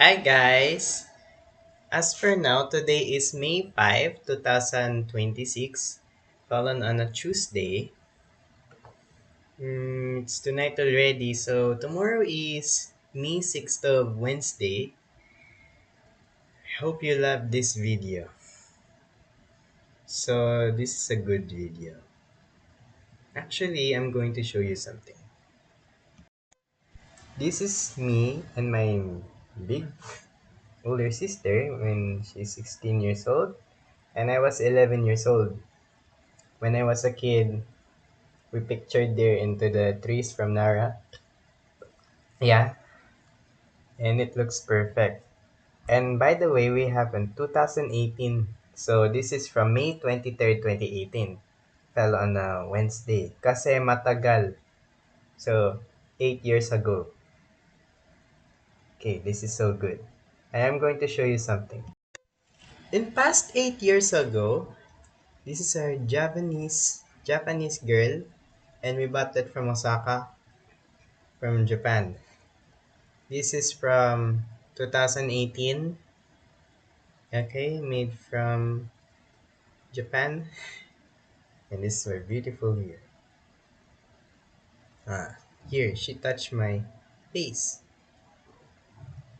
Hi guys! As for now, today is May 5, 2026, fallen on a Tuesday. It's tonight already, so tomorrow is May 6th of Wednesday. I hope you love this video. So this is a good video. Actually, I'm going to show you something. This is me and my big older sister when she's 16 years old and I was 11 years old. When I was a kid, we pictured there into the trees from Nara. Yeah, and it looks perfect. And by the way, we have in 2018. So this is from May 23rd, 2018. Fell on a Wednesday. Kasi matagal. So, 8 years ago. Okay, this is so good. I am going to show you something. In past 8 years ago, this is a Japanese girl, and we bought that from Osaka, from Japan. This is from 2018. Okay, made from Japan. And this is very beautiful here. Ah, here, she touched my face.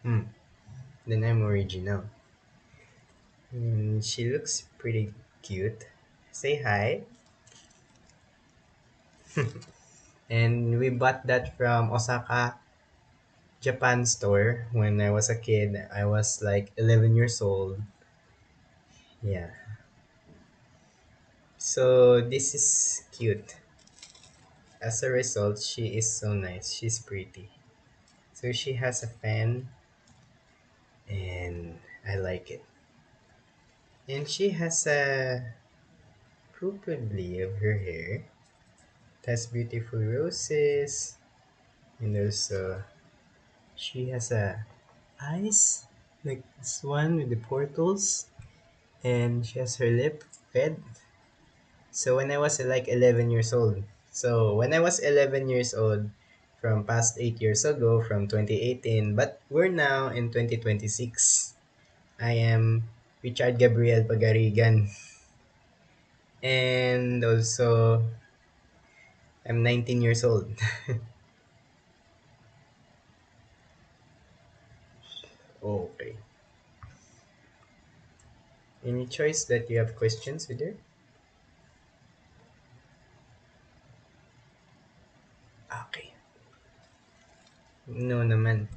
Then I'm original. She looks pretty cute. Say hi. And we bought that from Osaka, Japan store when I was a kid. I was like 11 years old. Yeah. So this is cute. As a result, she is so nice. She's pretty. So she has a fan and I like it. And she has a probably of her hair. It has beautiful roses and also she has a eyes like this one with the portals and she has her lip red. So when I was like 11 years old. So when I was 11 years old from past 8 years ago from 2018 but we're now in 2026. I am Richard Gabriel Pagarigan. And also, I'm 19 years old. Okay. Any choice that you have questions with her? Okay. No naman.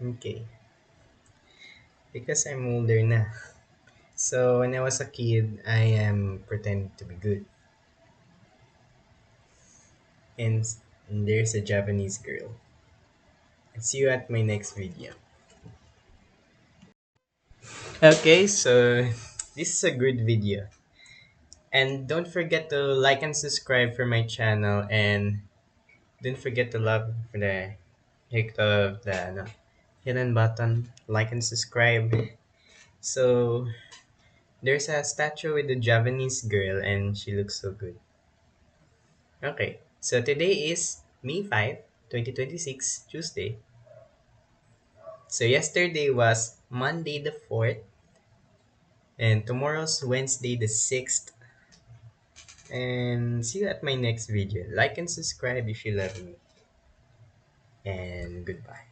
Okay. Because I'm older na. So when I was a kid, I am pretending to be good. And, and there's a Japanese girl. See you at my next video. Okay, so this is a good video. And don't forget to like and subscribe for my channel and don't forget to love for the hit of the hidden button, like and subscribe. So there's a statue with a Japanese girl and she looks so good. Okay, so today is May 5, 2026, Tuesday. So yesterday was Monday the 4th and tomorrow's Wednesday the 6th. And see you at my next video. Like and subscribe if you love me. And goodbye.